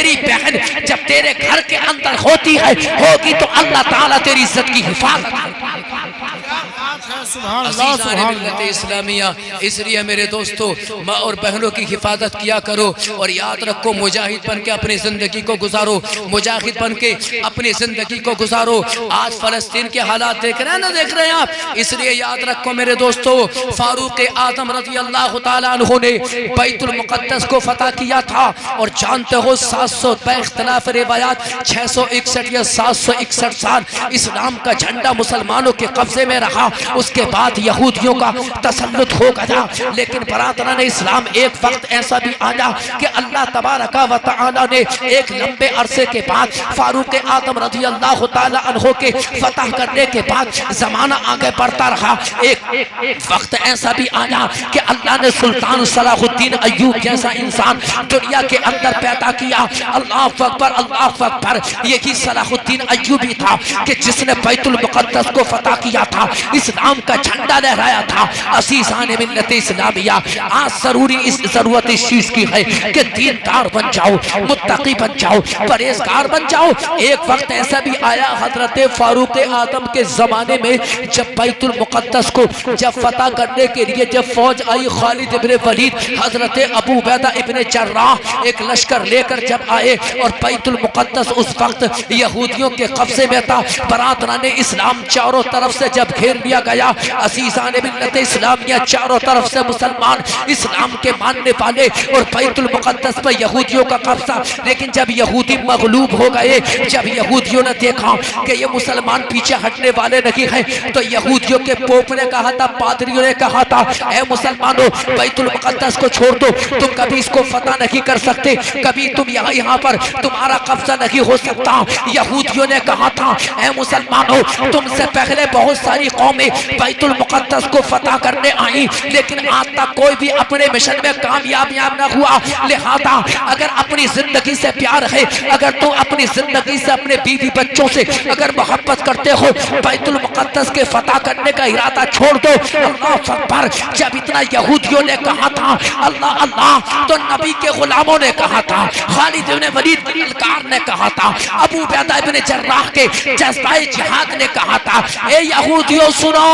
तेरी बहन जब तेरे घर के अंदर होती है होगी तो अल्लाह ताला तेरी इज्जत की हिफाजत इस्लामिया। इसलिए मेरे दोस्तों माँ और बहनों की हिफाजत किया करो और याद रखो मुजाहिद बन के अपनी जिंदगी को गुजारो, मुजाहिद बन के अपनी जिंदगी को गुजारो। आज फलस्तीन के हालात देख रहे हैं ना, देख रहे हैं आप, इसलिए याद रखो मेरे दोस्तों फारूक आजम रज़ी अल्लाह तआला अन्हु ने बैतुल मुक़द्दस को फतह किया था और जानते हो 700 इख्तिलाफ रिवायात 661 या 761 साल इस्लाम का झंडा मुसलमानों के कब्जे में रहा। उसके बाद यहूदियों का तसल्लुत हो गया, लेकिन बरादरान इस्लाम एक वक्त ऐसा भी आया कि अल्लाह तबारक व तआला ने एक लंबे अरसे के बाद फारूक आजम रज़ी अल्लाह तआला अन्हु के फतह करने के बाद जमाना आगे बढ़ता रहा। एक वक्त ऐसा भी आया कि अल्लाह ने सुल्तान सलाहुद्दीन अय्यूब जैसा इंसान दुनिया के अंदर पैदा किया। अल्लाह अकबर, अल्लाह अकबर। यही सलाहुद्दीन अय्यूबी था कि जिसने बैतुल मुक़द्दस को फतह किया था, इस्लाम का झंडा लहराया था। असीसाने मिल्लत इस्लामिया, आज जरूरी इस जरूरत इस चीज की है कि दीनदार बन जाओ, मुत्तकी बन जाओ, परहेजगार बन जाओ। एक वक्त ऐसा भी आया हजरत फारूक आजम के जमाने में जब बैतुल मुक़द्दस को जब फतह करने के लिए जब फौज आई, खालिद इब्ने वलीद, हजरत अबू उबैदा इब्ने जर्राह एक लश्कर लेकर जब आए और बैतुल मुक़द्दस उस वक्त यहूदियों के कब्जे में था। बरादरान इस्लाम चारों तरफ से जब घेर लिया गया, असीसाने मिल्लत इस्लामिया चारों तरफ से मुसलमान इस्लाम के मानने वाले और बैतुल मुक़द्दस पर यहूदियों का कब्जा। लेकिन जब यहूदी मगलूब हो गए, जब यहूदियों ने देखा कि ये मुसलमान पीछे हटने वाले नहीं हैं, तो यहूदियों के पोप ने कहा था, पादरियों ने कहा था, ऐ मुसलमानों बैतुल मुक़द्दस को छोड़ दो, तुम कभी इसको फतह नहीं कर सकते, कभी तुम यहाँ पर तुम्हारा कब्जा नहीं हो सकता। यहूदियों ने कहा था, ऐ मुसलमानों तुमसे पहले बहुत सारी कौमें बैतुल मुक़द्दस को फतह करने आई, लेकिन आज तक कोई भी अपने मिशन में कामयाब न हुआ। लिहाजा अगर अपनी जिंदगी से प्यार है, अगर तुम अपनी जिंदगी से अपने बीवी बच्चों से अगर मोहब्बत करते हो, बैतुल मुक़द्दस के फतह करने का इरादा छोड़ दो। अल्लाह अकबर। जब इतना यहूदियों ने कहा था अल्लाह अल्लाह, तो नबी के गुलामों ने कहा था, खालिद इब्ने वलीद ने कहा था, अबू उबैदा इब्ने जर्राह के जज्बाए जिहाद ने कहा था, ए यहूदियों सुनो,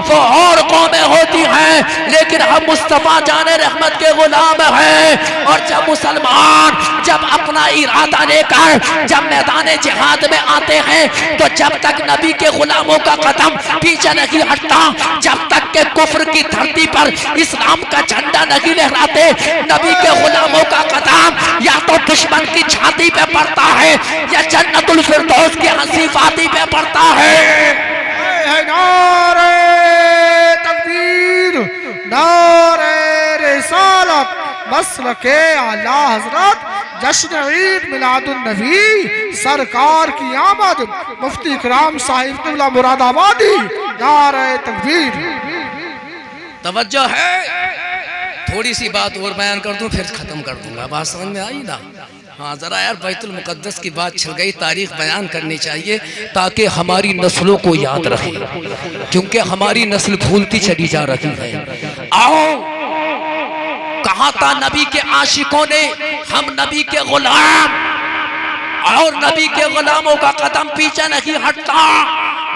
वो और कौमें होती हैं लेकिन हम मुस्तफा जाने रहमत के गुलाम हैं। और जब मुसलमान जब अपना इरादा लेकर जब मैदान जिहाद में आते हैं, तो जब तक नबी के गुलामों का कदम पीछे नहीं हटता, जब तक के कुफ्र की धरती पर इस्लाम का झंडा नहीं लहराते, नबी के गुलामों का कदम या तो दुश्मन की छाती पे पड़ता है या जन्नतुल फिरदौस की हंसी वादी पे पड़ता है। नारे तकबीर, नारे रिसालत, मसलके आला हजरत, जश्न ईद मिलादुन नबी, सरकार की आमद, मुफ्ती इकराम साहिब क़िबला मुरादाबादी, नारे तकबीर। तवज्जो है, थोड़ी सी बात और बयान कर दूं फिर खत्म कर दूंगा। बात समझ में आई ना? हाँ जरा यार, बैतुल मुक़द्दस की बात छिड़ गई, तारीख बयान करनी चाहिए ताकि हमारी नस्लों को याद रहे, क्योंकि हमारी नस्ल भूलती चली जा रही है। आओ, कहा था नबी के आशिकों ने, हम नबी के गुलाम, और नबी के गुलामों का कदम पीछे नहीं हटता।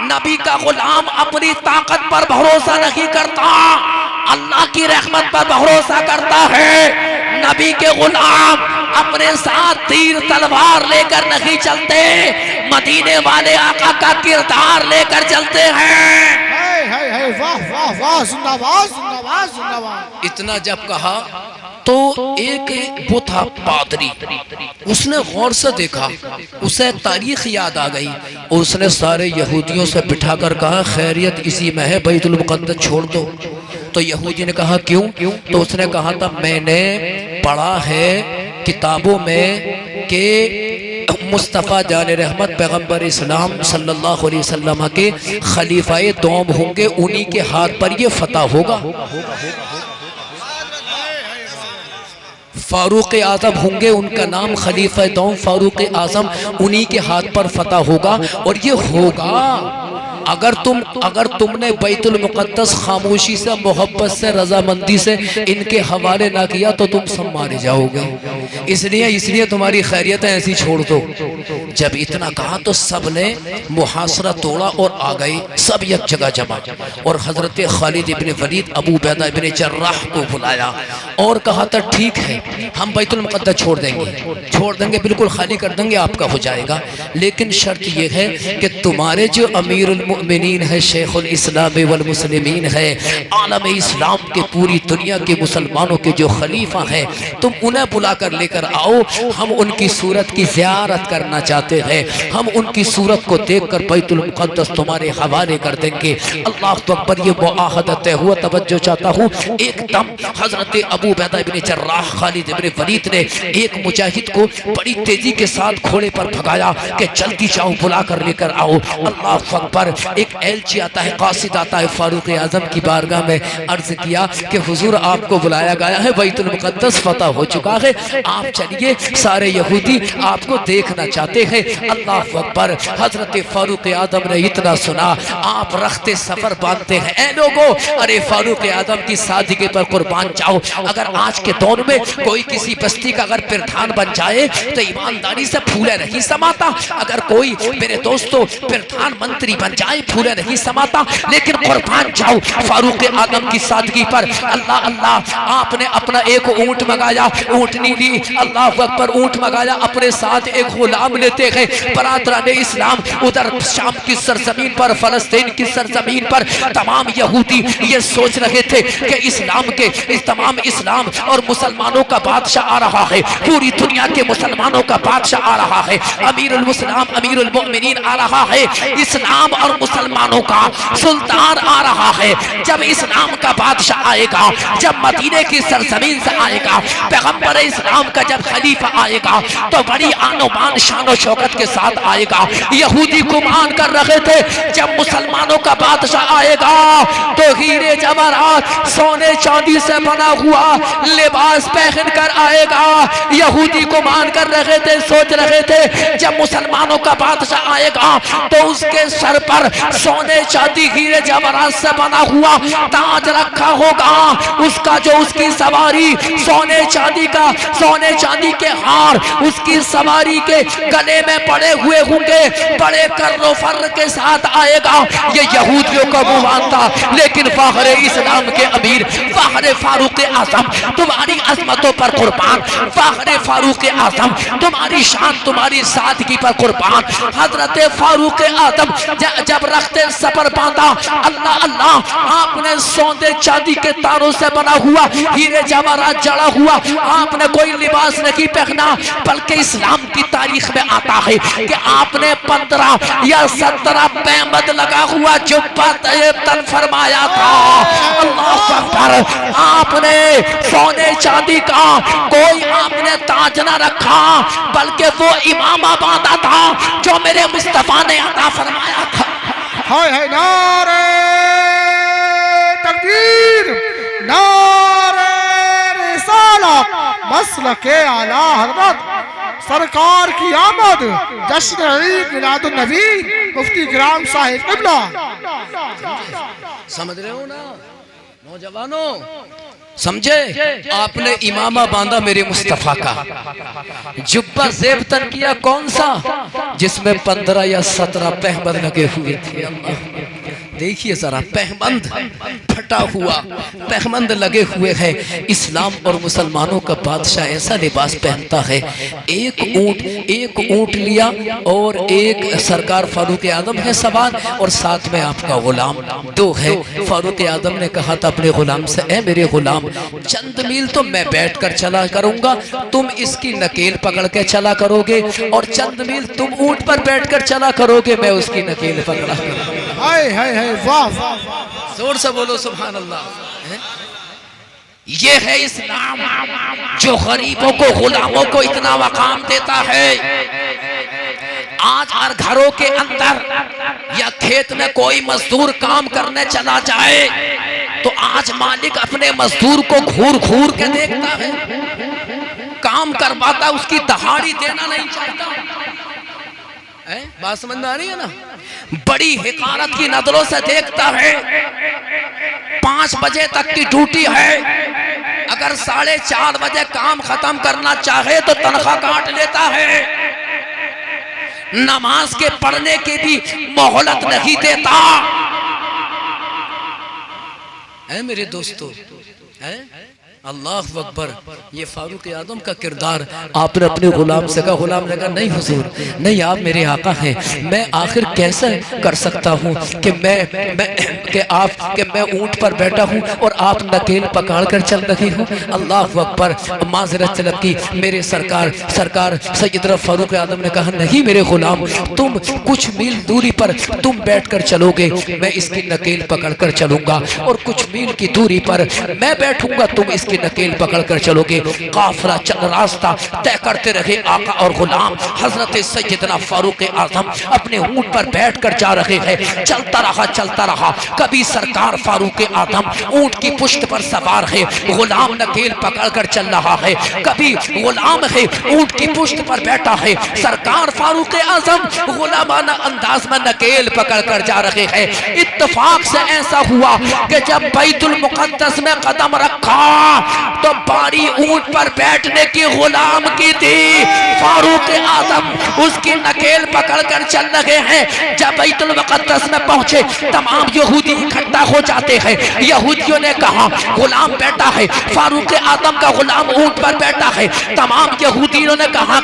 नबी का गुलाम अपनी ताकत पर भरोसा नहीं करता, अल्लाह की रहमत पर भरोसा करता है। नबी के गुलाम अपने साथ तीर तलवार लेकर नहीं चलते, मदीने वाले आका का किरदार लेकर चलते हैं। वाह वाह वाह, जिंदाबाद जिंदाबाद जिंदाबाद। इतना जब कहा तो एक वो था पादरी, उसने गौर से देखा, उसे तारीख याद आ गई, और उसने सारे यहूदियों से बिठाकर कहा, खैरियत इसी में है, बैतुल मुक़द्दस छोड़ दो। तो यहूदी ने कहा क्यों? तो उसने कहा था, मैंने पढ़ा है किताबों में कि मुस्तफ़ा जाने रहमत पैगम्बर इस्लाम सल्लल्लाहु अलैहि वसल्लम के खलीफाए दोम होंगे, उन्हीं के हाथ पर ये फतह होगा। फारूक आज़म होंगे, उनका नाम खलीफा दोम फारूक आज़म, उन्हीं के हाथ पर फतह होगा, और ये होगा। अगर तुमने बैतुल मुक़द्दस खामोशी से, मोहब्बत से, रजामंदी से इनके हवाले ना किया तो तुम सब मारे जाओगे। इसलिए तुम्हारी खैरियतें ऐसी छोड़ दो। जब इतना कहा तो सब ने मुहासरा तोड़ा और आ गए, सब एक जगह जमा। और हजरत खालिद इब्न वलीद, अबू उबैदा इब्न जर्राह को बुलाया और कहा था ठीक है हम बैतुल मुक़द्दस छोड़ देंगे, बिल्कुल खाली कर देंगे, आपका हो जाएगा, लेकिन शर्त यह है कि तुम्हारे जो अमीरुल मुमिनीन है, शेखुल इस्लाम वल मुस्लिमीन है, आलम इस्लाम के पूरी दुनिया के मुसलमानों के जो खलीफा हैं, तुम उन्हें बुला कर लेकर आओ। हम उनकी सूरत की ज़ियारत करना चाहते हैं, हम उनकी सूरत को देख कर बैतुल मुक़द्दस तुम्हारे हवाले कर देंगे। अल्लाह अकबर, ये मुआहदत हुआ। तवज्जो चाहता हूँ, एकदम हजरत अबू उबैदा इब्न जर्राह, खालिद इब्न वलीद ने एक मुजाहिद को बड़ी तेजी के साथ घोड़े पर भगाया कि जल्दी जाओ, बुला कर लेकर आओ। अल्लाह अकबर, एक एलची आता है, कासिद आता है, फारूक आजम की बारगाह में अर्ज किया कि हुजूर आपको बुलाया गया है, बैतुल मुक़द्दस फतह हो चुका है, आप चलिए, सारे यहूदी आपको देखना चाहते हैं। अल्लाह अकबर, हजरत फारूक आजम ने इतना सुना, आप रखते सफर बांधते हैं, ए लोगों, अरे फारूक आजम की सादगी पर कुर्बान जाओ। अगर आज के दौर में कोई किसी बस्ती का अगर प्रधान बन जाए तो ईमानदारी से फूले नहीं समाता। अगर कोई मेरे दोस्तों प्रधानमंत्री बन जाए, फूले नहीं समाता, लेकिन कुर्बान जाओ फारूक आजम की सादगी पर। अल्लाह अल्लाह, आपने अपना एक ऊंट मंगाया, ऊंटनी ली, अल्लाह अकबर, ऊंट मंगाया, अपने साथ एक गुलाम लेते गए। बरादरान इस्लाम उधर शाम की सरजमीन पर, फलस्तीन की सरजमीन पर तमाम यहूदी ये सोच रहे थे कि इस्लाम के तमाम इस्लाम और मुसलमानों का बादशाह आ रहा है, पूरी दुनिया के मुसलमानों का बादशाह आ रहा है, अमीरुल मुस्लिम अमीरुल मोमिनीन आ रहा है, इस्लाम और मुसलमानों का सुल्तान आ रहा है। जब इस्लाम का बादशाह आएगा, जब मदीने की सरजमीन से आएगा, पैगंबर इस्लाम का जब खलीफा आएगा तो बड़ी आनो बान शानो शौकत के साथ आएगा। यहूदी गुमान कर रहे थे जब मुसलमानों का बादशाह आएगा तो हीरे जवाहरात, सोने चांदी से बना हुआ लिबास पहन कर आएगा। यहूदी गुमान कर रहे थे, सोच रहे थे जब मुसलमानों का बादशाह आएगा तो उसके सर पर सोने चांदी हीरे जवाहरात से बना हुआ ताज रखा होगा, उसका जो उसकी सवारी सोने चांदी के हार उसकी सवारी के गले में पड़े हुए होंगे, बड़े कर्रो फर्र के साथ आएगा। ये यहूदियों का गुमान था, लेकिन फाखरे इस्लाम के अमीर फाखरे फारूक आजम तुम्हारी अजमतों पर कुर्बान, फाखरे फारूक आजम तुम्हारी शान, तुम्हारी सादगी पर कुर्बान। हजरत फारूक आजम जब रखते सफर बांधा, अल्लाह अल्लाह, आपने सोने चांदी के तारों से बना हुआ हीरे जवाहरात जड़ा हुआ आपने कोई लिबास नहीं पहना, बल्कि इस्लाम की तारीख में आता है कि आपने 15 या 17 पैबंद लगा हुआ जुब्बा तन फरमाया था। अल्लाह अकबर, आपने सोने चांदी का कोई आपने ताज न रखा, बल्कि वो इमामा बांधा था जो मेरे मुस्तफा ने अता फरमाया था। हाय हाय, नारे तकबीर, नारे रिसालत, मसलके आला हज़रत सरकार की आमद, जश्न ईद मिलादुन नबी, मुफ्ती किराम साहिब क़िबला। समझ रहे हो ना नौजवानों, समझे? आपने इमामा बांधा मेरे मुस्तफा का, जुब्बा ज़ेब तन किया कौन सा, जिसमें 15 या 17 पहबंद लगे हुए थे। देखिए जरा, पहबंद फटा हुआ पहबंद लगे हुए हैं। इस्लाम और मुसलमानों का बादशाह ऐसा लिबास पहनता है। एक ऊंट लिया और एक सरकार फारूक आजम है सवार, और साथ में आपका गुलाम 2 है। फारूक आजम ने कहा था अपने गुलाम से, ए मेरे गुलाम, चंद मील तो मैं बैठकर चला करूंगा, तुम इसकी नकेल पकड़ के चला करोगे, और चंद मील तुम ऊंट पर बैठकर चला करोगे, मैं उसकी नकेल पकड़ा करूंगा। हाय हाय हाय, वाह वाह, जोर से बोलो सुभान अल्लाह। ये है इस्लाम जो गरीबों को, गुलामों को इतना मकाम देता है। आज हर घरों के अंदर या खेत में कोई मजदूर काम करने चला जाए तो आज मालिक अपने मजदूर को घूर घूर के देखता है, काम करवाता, उसकी दहाड़ी देना नहीं चाहता। बात समझ में आ रही है ना? बड़ी हिकारत की नजरों से देखता है। 5 बजे तक की ड्यूटी है, अगर 4:30 बजे काम खत्म करना चाहे तो तनख्वाह काट लेता है। नमाज के पढ़ने की भी मोहलत नहीं देता है मेरे दोस्तों। है अल्लाह अकबर। ये फारूक आजम का किरदार। आपने अपने गुलाम से कहा, गुलाम ने कहा नहीं हुजूर, नहीं आप मेरे आका हैं, मैं आखिर कैसे कर सकता हूँ कि मैं ऊंट पर बैठा हूँ और आप नकेल पकड़ कर चल रही हूँ। अल्लाह अकबर। माजरत तलब की मेरे सरकार सैयदना फारूक आजम ने कहा नहीं मेरे गुलाम, तुम कुछ मील दूरी पर तुम बैठ कर चलोगे, मैं इसकी नकेल पकड़ कर चलूंगा, और कुछ मील की दूरी पर मैं बैठूंगा, तुम इसकी नकेल पकड़कर चलोगे। काफिला रास्ता तय करते रहे। आका और गुलाम हजरत सैयदना फारूक आजम अपने ऊंट पर बैठकर जा रहे हैं। चलता रहा। कभी सरकार फारूक आजम ऊंट की पुश्त पर सवार है, गुलाम नकेल पकड़कर चल रहा है। कभी गुलाम है ऊंट की पुश्त पर बैठा है, सरकार फारूक आजम गुलामाना अंदाज में नकेल पकड़कर जा रहे हैं। इत्तेफाक से ऐसा हुआ कि जब बैतुल मुकद्दस में कदम रखा तो बारी ऊंट पर बैठने की गुलाम की थी। फारूक आजम उसकी नकेल पकड़कर चल रहे हैं। जब बैतुल मुकद्दस में पहुंचे तमाम यहूदी इकट्ठा हो जाते हैं। यहूदियों ने कहा गुलाम बैठा है, फारूक आजम का गुलाम ऊंट पर बैठा है। तमाम यहूदियों ने कहा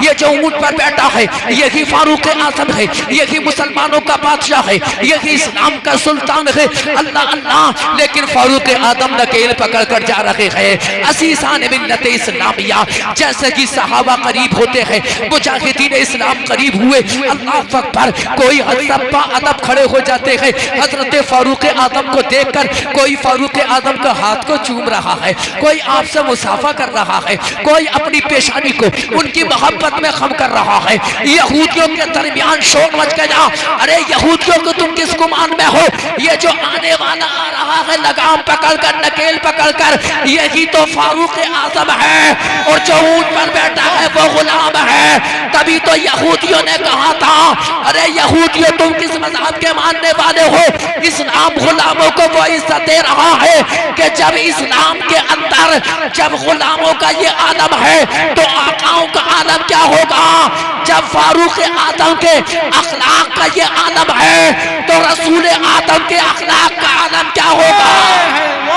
ये जो ऊंट पर बैठा है यही फारूक आजम है, यही मुसलमानों का बादशाह है, यही इस्लाम का सुल्तान है। अल्लाह अल्लाह। लेकिन फारूक आजम नकेल पकड़कर जा रहे हैं। असीसान मिल्लत इस्लामिया, जैसे कि सहाबा करीब होते हैं, मुजाहिदीन इस्लाम करीब हुए। अल्लाह अकबर। कोई सब्बा अदब खड़े हो जाते हैं हजरत फारूक आजम को देखकर। कोई फारूक आजम का हाथ को चूम रहा है, कोई आपसे मुसाफा कर रहा है, कोई अपनी पेशानी को उनकी मोहब्बत में खम कर रहा है। यहूदियों के दरमियान शोर मच गया। अरे यहूदियों को तुम किस गुमान में हो? ये जो आने वाला आ रहा है लगाम पकड़कर नकेल पकड़कर, यही तो फारूक आजम है, और जो ऊंट पर बैठा है वो गुलाम है। तभी तो यहूदियों ने कहा था अरे यहूदियों तुम किस मजहब के मानने वाले हो? इस्लाम गुलामों को वो इज्जत दे रहा है कि जब इस्लाम के अंदर जब गुलामों का ये आलम है तो आकाओं का आलम क्या होगा? जब फारूक आजम के अखलाक का ये आलम है तो रसूल आदम के अखलाक का आलम क्या होगा?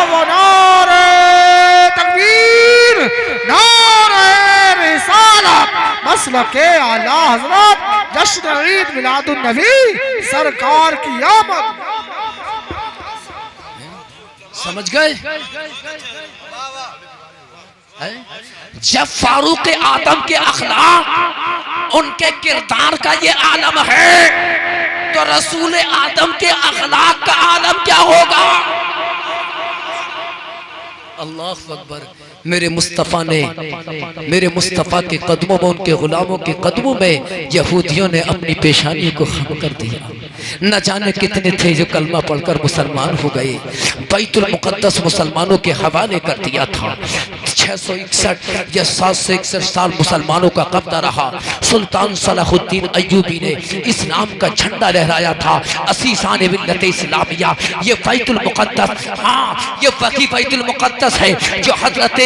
वो नारे तकबीर, नारे रिसालत, मसलके आला हजरत, जश्न ईद मिलादुन नबी, सरकार की आमद। समझ गए? जब फारूक आदम के अखलाक उनके किरदार का ये आलम है तो रसूल आदम के अखलाक का आलम क्या होगा? अल्लाह अकबर। मेरे मुस्तफ़ा के कदमों में, उनके गुलामों के कदमों में यहूदियों ने अपनी पेशानी को खम कर दिया। न जाने कितने थे जो कलमा पढ़कर मुसलमान हो गए। बैतुल मुकद्दस मुसलमानों के हवाले कर दिया था। 661 या 761 साल मुसलमानों का कब्जा रहा। सुल्तान सलाहुद्दीन अय्यूबी ने इस्लाम का झंडा लहराया था। असीसान मिल्लत इस्लामिया। ये बैतुल मुकद्दस, हाँ ये वही बैतुल मुकद्दस है जो हजरत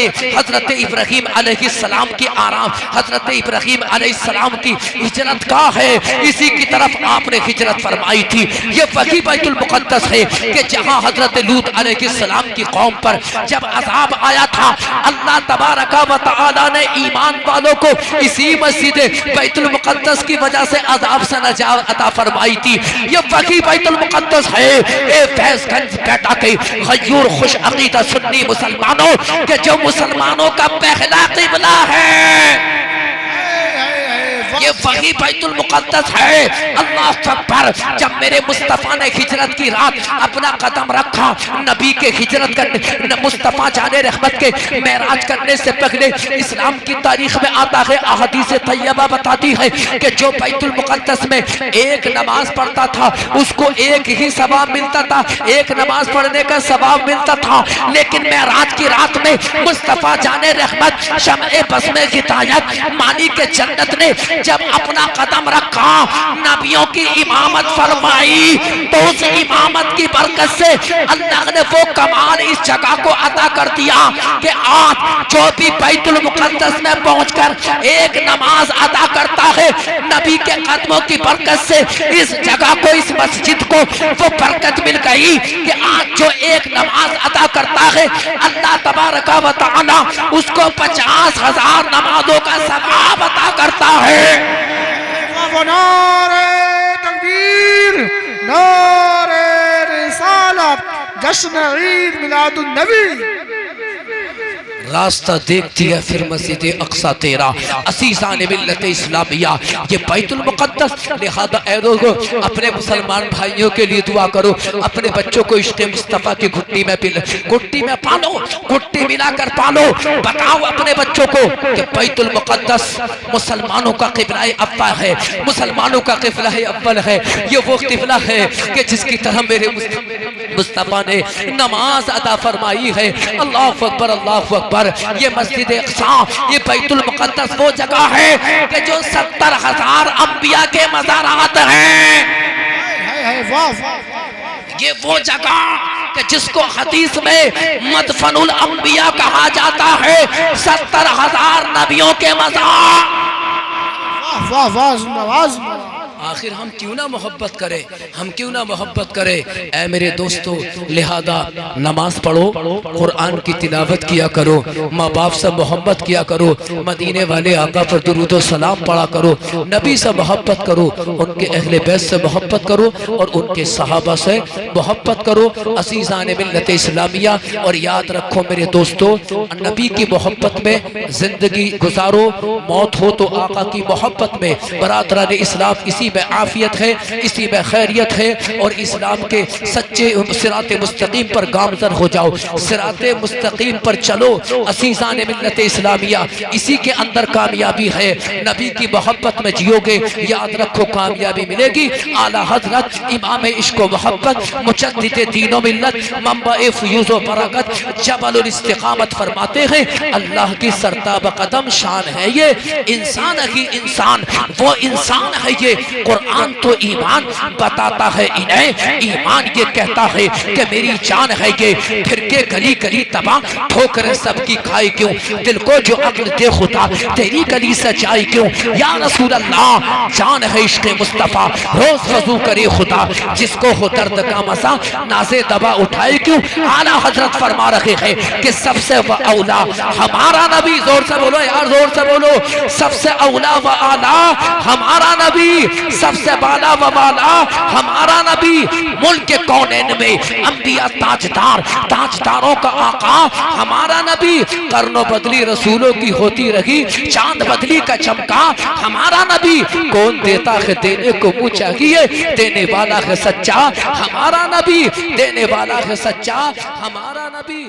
इब्राहीम अलैहिस्सलाम की आराम, हजरत इब्राहीम अलैहिस्सलाम की हिजरत का है। इसी की तरफ आपने हिजरत फरमाई थी। ये वही बैतुल मुकद्दस है कि जहां हजरत लूत अलैहिस्सलाम की कौम पर जब अजाब आया था, अल्लाह तबारक व तआला ने ईमान वालों को इसी मस्जिद बैतुल मुकद्दस की वजह से अजाब से नजात अता फरमाई थी। ये वही बैतुल मुकद्दस है। ए फैज़गंज बेटा के गयूर खुश अकीदा सुन्नी मुसलमानों के जो मुसलमानों का पहला क़िबला है, ये वही बैतुल मुकद्दस है। अल्लाह अकबर। जब मेरे मुस्तफ़ा ने हिजरत की रात अपना कदम रखा, नबी के हिजरत करने, मुस्तफ़ा जाने रहमत के मेराज करने से पहले इस्लाम की तारीख में आता है, अहदीस तैयबा बताती है कि जो बैतुल मुकद्दस में एक नमाज पढ़ता था उसको एक ही सवाब मिलता था, एक नमाज पढ़ने का सवाब मिलता था। लेकिन मेराज की रात में मुस्तफ़ा जाने रहमत शम्ए बज़्म हिदायत मानी के जन्नत ने जब अपना कदम रखा, नबियों की इमामत फरमाई, तो उस इमामत की बरकत से अल्लाह ने वो कमाल इस जगह को अता कर दिया कि आज जो भी बैतुल मुक़द्दस में पहुंचकर एक नमाज अदा करता है, नबी के कदमों की बरकत से इस जगह को, इस मस्जिद को वो बरकत मिल गई कि आज जो एक नमाज अदा करता है, अल्लाह तबारक व तआला उसको 50,000 नमाजों का सवाब अता करता है। नारे तकबीर, नारे रिसालत, जश्न ईद मिलादुन नबी। रास्ता देखती है फिर मस्जिद अक्सा तेरा, असीसान मिल्लत इस्लामिया, ये बैतुल मुक़द्दस। लिहाजा ऐ लोगो, अपने मुसलमान भाइयों के लिए दुआ करो, अपने बच्चों को इश्क़ मुस्तफ़ा की घुट्टी में पालो, घुट्टी मिलाकर पालो। बताओ अपने बच्चों को कि बैतुल मुक़द्दस मुसलमानों का क़िबला अव्वल है, मुसलमानों का क़िबला अव्वल है। ये वो क़िबला है कि जिसकी तरह मेरे मुस्तफ़ा ने नमाज अदा फरमाई है। अल्लाहु अकबर, अल्लाहु अकबर। ये मस्जिद अक्सा, ये बैतुल मुक़द्दस वो जगह है कि जो 70,000 अंबिया के मज़ारात हैं। ये वो जगह कि जिसको हदीस में मदफनुल अंबिया कहा जाता है, 70,000 नबियों के मज़ार। आखिर हम क्यों ना मोहब्बत करें, हम क्यों ना मोहब्बत करें। ऐ मेरे दोस्तों, लिहाजा नमाज पढ़ो, कुरान की तिलावत किया करो, माँ बाप से मोहब्बत किया करो, मदीने वाले आका पर दुरूद व सलाम पढ़ा करो, नबी से मोहब्बत करो, उनके अहले बैत से मोहब्बत करो और उनके सहाबा से मोहब्बत करो। असीज़ान मिल्लत इस्लामिया, और याद रखो मेरे दोस्तों, नबी की मोहब्बत में जिंदगी गुजारो, मौत हो तो आका की मोहब्बत में। बरादरान इस्लाम, इसी में आफियत है, इसी में खैरियत है, और इस्लाम के सच्चे सिराते मुस्तकीम पर गामजन हो जाओ, सिराते मुस्तकीम पर चलो। असीज़ान मिल्लत इस्लामिया, इसी के अंदर कामयाबी है। नबी की मोहब्बत में जियोगे, याद रखो कामयाबी मिलेगी। आला हजरत इमाम इश्क व मोहब्बत, मुजद्दिद दीन व मिल्लत, मंबा-ए फ़ुयूज़ व बरकत, जबलुल इस्तिक़ामत फरमाते हैं, अल्लाह की सरताब कदम शान है ये, इंसान ही इंसान, वो इंसान है ये। कुरान तो ईमान बताता है इन्हें, ईमान ये कहता है कि मेरी जान है ये, फिर के गली गली तबाह ठोकरें सबकी खाई क्यों, दिल को जो अक्ल दे खुदा तेरी गली से जाए क्यों। या रसूल अल्लाह, जान है इश्क़ मुस्तफ़ा, रोज वजू करे खुदा, जिसको हो दर्द का मसा नाज़े दबा उठाए क्यों। आला हजरत फरमा रहे हैं कि सबसे औला हमारा नबी, जोर से बोलो यार, जोर से बोलो, सबसे औला व आला हमारा नबी, सबसे बाला व बाला हमारा नबी। मुल्क के कौनैन में अंबिया ताजदार, ताजदारों का आका हमारा नबी। कर्नो बदली रसूलों की होती रही, चांद बदली का चमका हमारा नबी। कौन देता है देने को मुँह चाहिए, देने वाला है सच्चा हमारा नबी, देने वाला है सच्चा हमारा नबी।